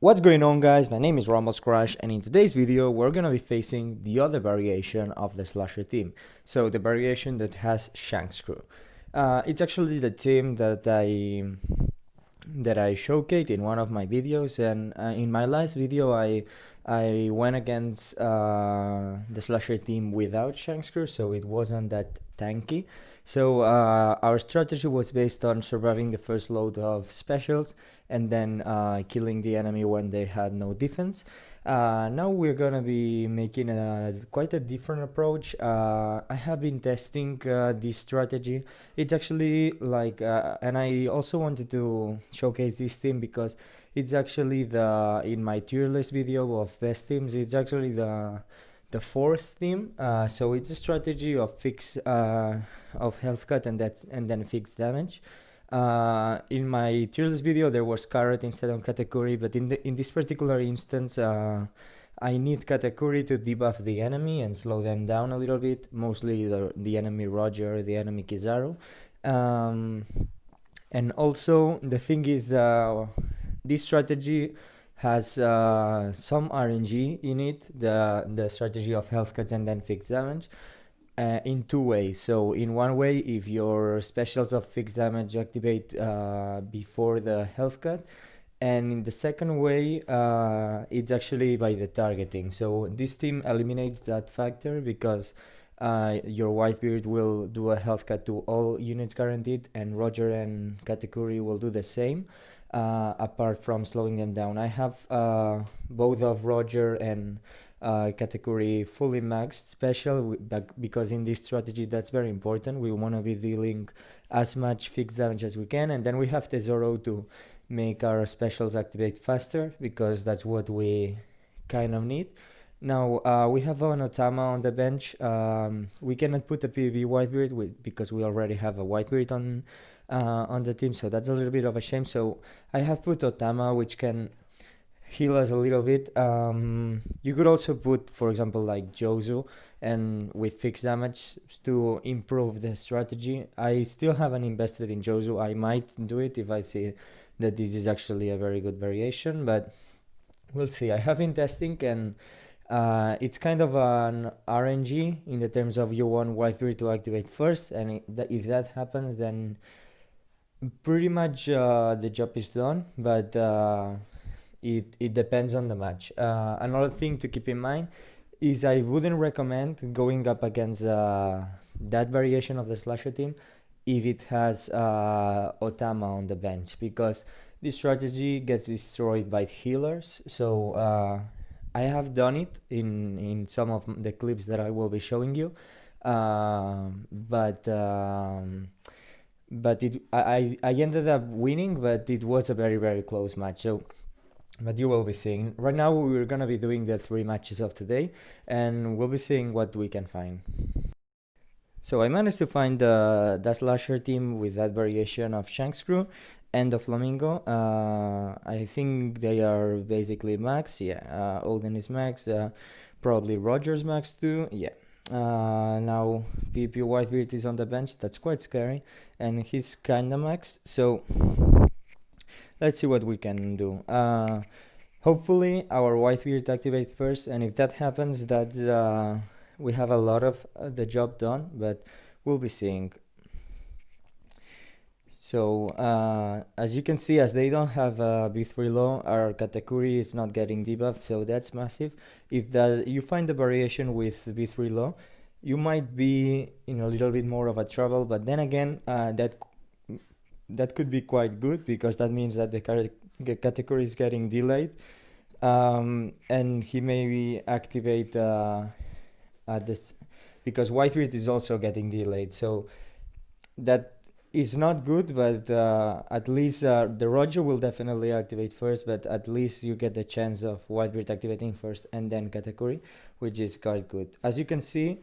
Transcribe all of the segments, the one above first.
What's going on, guys? My name is Rumble Skrash, and in today's video we're gonna be facing the other variation of the slasher team. So the variation that has Shanks crew. It's actually the team that I showcased in one of my videos, and in my last video I went against the slasher team without Shanks crew, so it wasn't that tanky. So our strategy was based on surviving the first load of specials and then killing the enemy when they had no defense. Now we're gonna be making quite a different approach. I have been testing this strategy. It's actually like, and I also wanted to showcase this team because it's actually in my tier list video of best teams. It's actually the fourth team. So it's a strategy of health cut and then fixed damage. In my tier list video there was Carrot instead of Katakuri, but in this particular instance I need Katakuri to debuff the enemy and slow them down a little bit, mostly the enemy Roger, the enemy Kizaru. And also the thing is, this strategy has some RNG in it, the strategy of health cuts and then fixed damage. In two ways. So in one way, if your specials of fixed damage activate before the health cut, and in the second way, it's actually by the targeting. So this team eliminates that factor because your Whitebeard will do a health cut to all units guaranteed, and Roger and Katakuri will do the same, apart from slowing them down. I have both of Roger and Katakuri fully maxed special, because in this strategy that's very important. We want to be dealing as much fixed damage as we can, and then we have Tesoro to make our specials activate faster, because that's what we kind of need. Now we have an Otama on the bench. We cannot put a PvP Whitebeard because we already have a Whitebeard on the team, so that's a little bit of a shame. So I have put Otama, which can heal us a little bit. You could also put, for example, like Jozu, and with fixed damage to improve the strategy. I still haven't invested in Jozu. I might do it if I see that this is actually a very good variation, but we'll see. I have been testing, and it's kind of an RNG in the terms of you want Whitebeard to activate first, and if that happens, then pretty much the job is done. But it depends on the match. Another thing to keep in mind is I wouldn't recommend going up against that variation of the slasher team if it has Otama on the bench, because this strategy gets destroyed by healers. So I have done it in some of the clips that I will be showing you, but I ended up winning, but it was a very close match. So but you will be seeing. Right now we're gonna be doing the 3 matches of today, and we'll be seeing what we can find. So I managed to find the slasher team with that variation of Shanks crew and the Flamingo. I think they are basically max. Yeah, Olden is max. Probably Rogers max too. Yeah. Now PP Whitebeard is on the bench. That's quite scary, and he's kinda max. So let's see what we can do. Hopefully our Whitebeard activates first, and if that happens, that we have a lot of the job done, but we'll be seeing. So as you can see, as they don't have B3 low, our Katakuri is not getting debuffed, so that's massive. If you find the variation with B3 low, you might be in a little bit more of a trouble, but then again, that could be quite good, because that means that the category is getting delayed, and he may activate this, because Whitebeard is also getting delayed, so that is not good. But at least the Roger will definitely activate first, but at least you get the chance of Whitebeard activating first and then category, which is quite good. As you can see,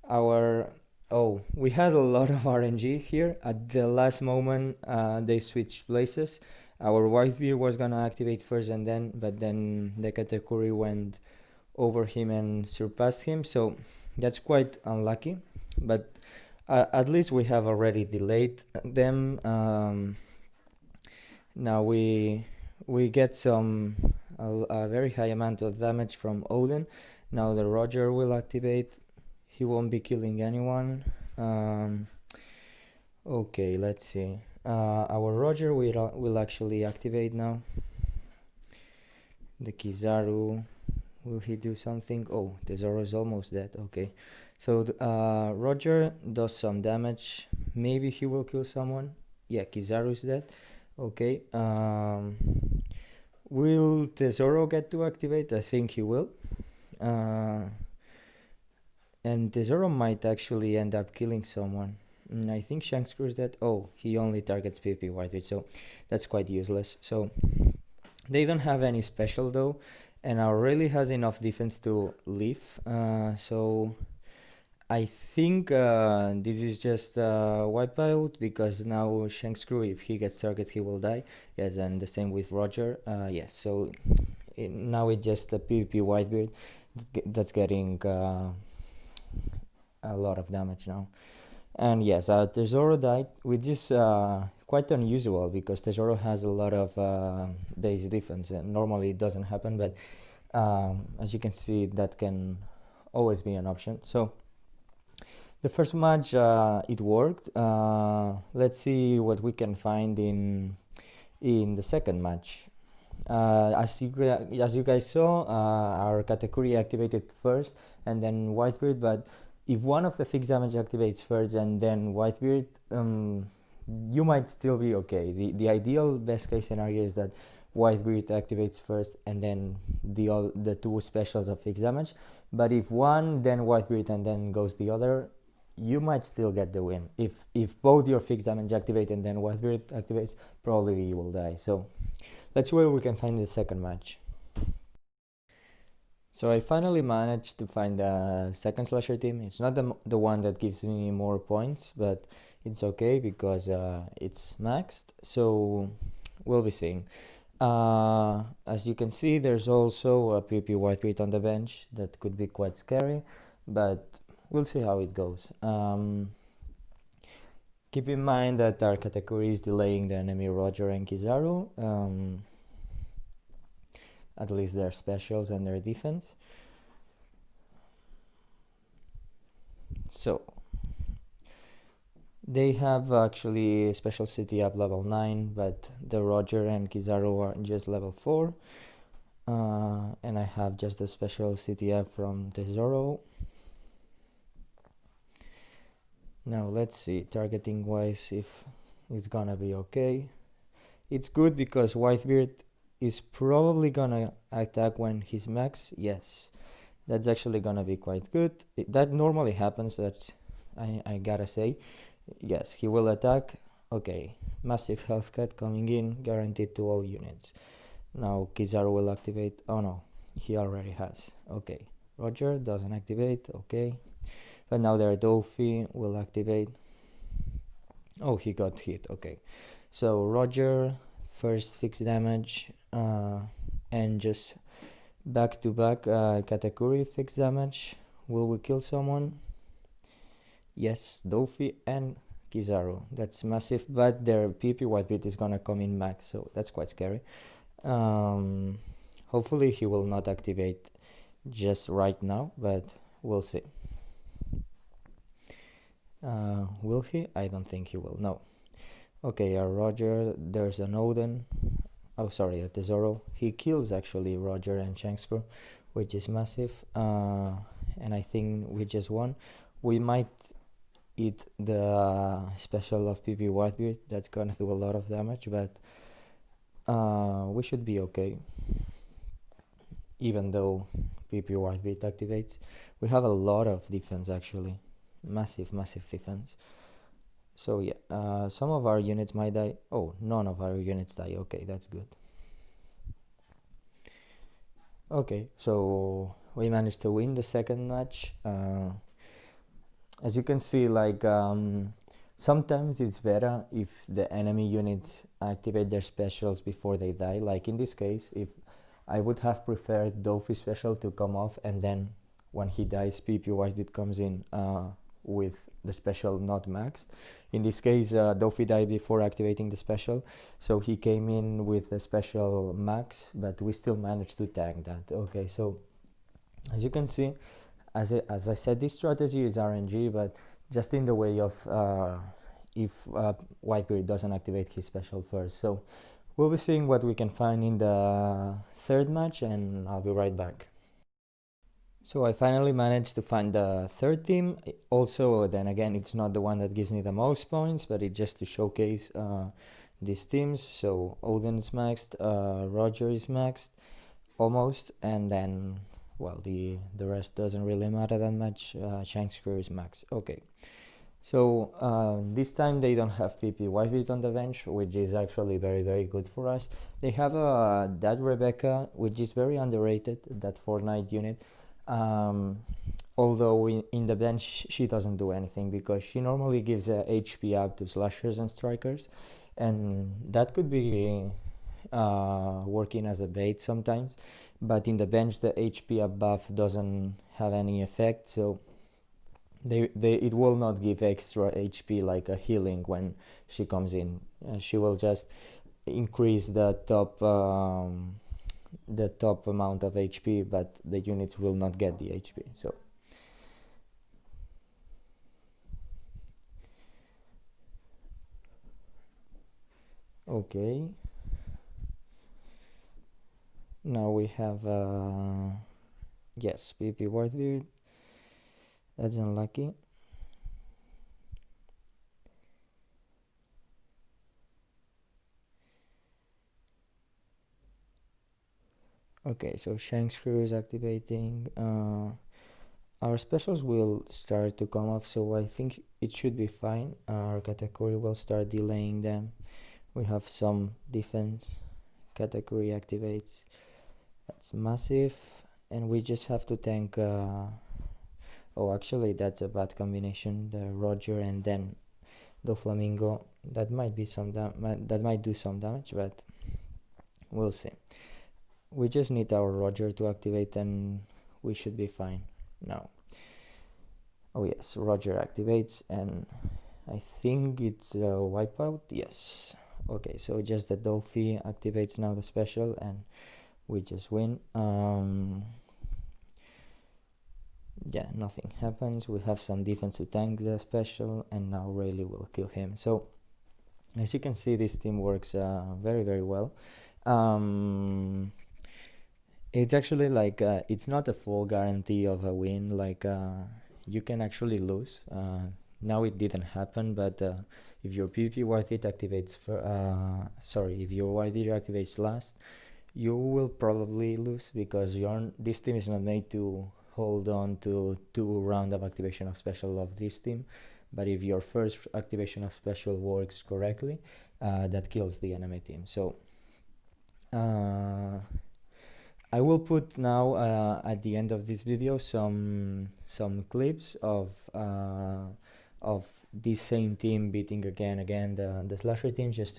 we had a lot of RNG here. At the last moment, they switched places. Our Whitebeard was gonna activate first, but then the Katakuri went over him and surpassed him. So that's quite unlucky. But at least we have already delayed them. Now we get some a very high amount of damage from Odin. Now the Roger will activate. He won't be killing anyone. Okay, let's see. Our Roger will actually activate now. The Kizaru, will he do something? Oh, the Zoro is almost dead. Okay, so Roger does some damage. Maybe he will kill someone. Yeah, Kizaru is dead. Okay. Will Tesoro get to activate? I think he will. And Tesoro might actually end up killing someone. I think Shanks screws that. Oh, he only targets PP Whitebeard, so that's quite useless. So they don't have any special though, and Aurelie has enough defense to live. So I think this is just wipeout, because now Shanks crew, if he gets target, he will die. Yes, and the same with Roger. Yes, so now it's just a PvP Whitebeard that's getting a lot of damage now. And yes, Tesoro died, which is quite unusual, because Tesoro has a lot of base defense, and normally it doesn't happen, but as you can see, that can always be an option. So the first match, it worked. Let's see what we can find in the second match. As you guys saw, our Katakuri activated first and then Whitebeard, but if one of the fixed damage activates first and then Whitebeard, you might still be okay. The ideal best case scenario is that Whitebeard activates first and then the two specials of fixed damage. But if one, then Whitebeard, and then goes the other, you might still get the win. If both your fixed damage activate and then Whitebeard activates, probably you will die. So let's see where we can find the second match. So I finally managed to find a second slasher team. It's not the one that gives me more points, but it's okay because it's maxed. So we'll be seeing. As you can see, there's also a PP Whitebeard on the bench that could be quite scary, but we'll see how it goes. Keep in mind that our category is delaying the enemy Roger and Kizaru. At least their specials and their defense. So they have actually special city up level 9, but the Roger and Kizaru are just level 4. And I have just the special CTF from Tesoro. Now let's see, targeting wise, if it's gonna be okay. It's good because Whitebeard is probably gonna attack when he's max. Yes, that's actually gonna be quite good. That normally happens, that's I gotta say. Yes, he will attack. Okay, massive health cut coming in, guaranteed to all units. Now Kizaru will activate. Oh no, he already has. Okay, Roger doesn't activate. Okay, but now their Dofi will activate. Oh, he got hit. Okay, so Roger first fixed damage, and just back to back Katakuri fixed damage. Will we kill someone? Yes, Dofi and Kizaru. That's massive, but their PP Whitebeard is gonna come in max, so that's quite scary. Hopefully he will not activate just right now, but we'll see. Will he? I don't think he will. No. Okay, Roger, there's an Odin. Oh, sorry, a Tesoro. He kills actually Roger and Shanks, which is massive. And I think we just won. We might eat the special of PP Whitebeard. That's gonna do a lot of damage, but we should be okay. Even though PP Whitebeard activates, we have a lot of defense actually. Massive defense. So yeah, some of our units might die. Oh, none of our units die. Okay, that's good. Okay, so we managed to win the second match. As you can see, like sometimes it's better if the enemy units activate their specials before they die. Like in this case, if I would have preferred Dofi special to come off, and then when he dies, PP Whitebeard comes in with the special not maxed. In this case, Dofi died before activating the special, so he came in with the special max, but we still managed to tank that. Okay, so as you can see, as I said, this strategy is RNG, but just in the way of if Whitebeard doesn't activate his special first. So we'll be seeing what we can find in the third match, and I'll be right back. So I finally managed to find the third team. Also, then again, it's not the one that gives me the most points, but it's just to showcase these teams. So Odin is maxed, Roger is maxed, almost, and then, well, the rest doesn't really matter that much. Shanks crew is maxed. Okay. So this time they don't have PP Whitebeard on the bench, which is actually very, very good for us. They have that Rebecca, which is very underrated, that Fortnite unit. Although in the bench she doesn't do anything, because she normally gives HP up to slashers and strikers, and that could be working as a bait sometimes, but in the bench the HP up buff doesn't have any effect, so it will not give extra HP like a healing when she comes in. She will just increase the top amount of HP, but the units will not get the HP. So okay, now we have yes, PP Whitebeard. That's unlucky. Okay, so Shanks crew is activating. Our specials will start to come off, so I think it should be fine. Our category will start delaying them. We have some defense. Category activates. That's massive, and we just have to tank. Oh, actually, that's a bad combination. The Roger and then the Flamingo. That might be some that might do some damage, but we'll see. We just need our Roger to activate, and we should be fine now. Oh yes, Roger activates, and I think it's a wipeout. Yes. Okay, so just the Dofi activates now the special, and we just win. Yeah, nothing happens. We have some defense to tank the special, and now Rayleigh will kill him. So as you can see, this team works very, very well. It's actually like it's not a full guarantee of a win. Like you can actually lose. Now it didn't happen, but if your PvP Whitebeard activates if your Whitebeard activates last, you will probably lose, because this team is not made to hold on to 2 rounds of activation of special of this team. But if your first activation of special works correctly, that kills the enemy team. So I will put now at the end of this video some clips of this same team beating again the slasher team, just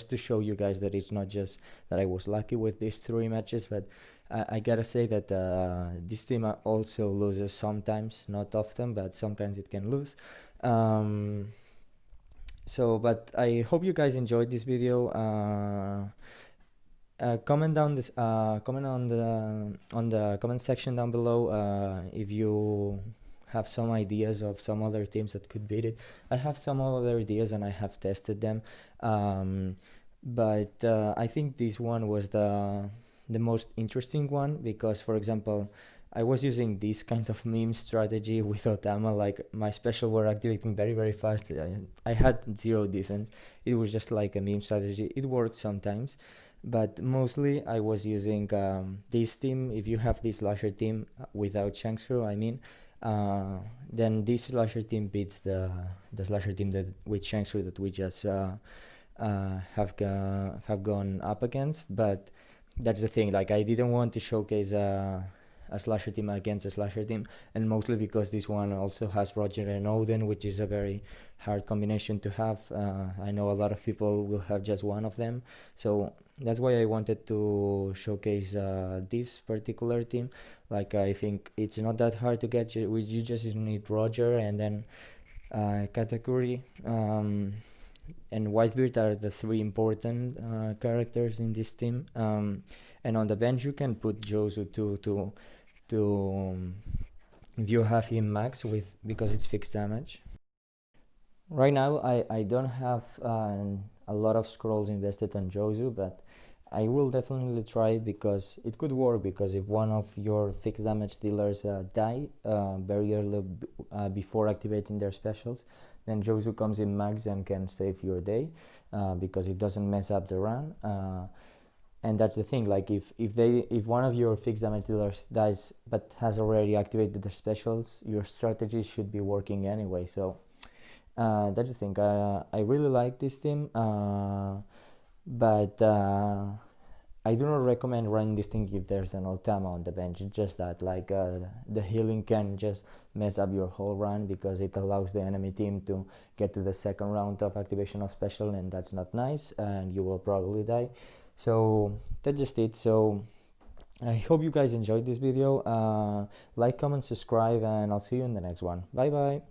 to show you guys that it's not just that I was lucky with these 3 matches, but I gotta say that this team also loses sometimes, not often, but sometimes it can lose. But I hope you guys enjoyed this video. Comment on the comment section down below if you have some ideas of some other teams that could beat it. I have some other ideas, and I have tested them, but I think this one was the most interesting one, because, for example, I was using this kind of meme strategy with Otama, like my special were activating very, very fast. I had 0 defense. It was just like a meme strategy. It worked sometimes, but mostly I was using this team. If you have this slasher team without Shanks crew, I mean, then this slasher team beats the slasher team that with Shanks crew that we just have gone up against. But that's the thing, like I didn't want to showcase a slasher team against a slasher team, and mostly because this one also has Roger and Odin, which is a very hard combination to have. I know a lot of people will have just one of them, so that's why I wanted to showcase this particular team. Like, I think it's not that hard to get. You just need Roger and then Katakuri and Whitebeard are the three important characters in this team. And on the bench you can put Josu to if you have him max with, because it's fixed damage. Right now I don't have a lot of scrolls invested on Josu, but I will definitely try it because it could work, because if one of your fixed damage dealers die very early before activating their specials, then Josu comes in max and can save your day because it doesn't mess up the run. And that's the thing, like if one of your fixed damage dealers dies but has already activated their specials, your strategy should be working anyway. So that's the thing. I really like this team, but I do not recommend running this thing if there's an Ultama on the bench. It's just that, like, the healing can just mess up your whole run because it allows the enemy team to get to the second round of activation of special, and that's not nice, and you will probably die. So that's just it. So I hope you guys enjoyed this video. Like, comment, subscribe, and I'll see you in the next one. Bye bye.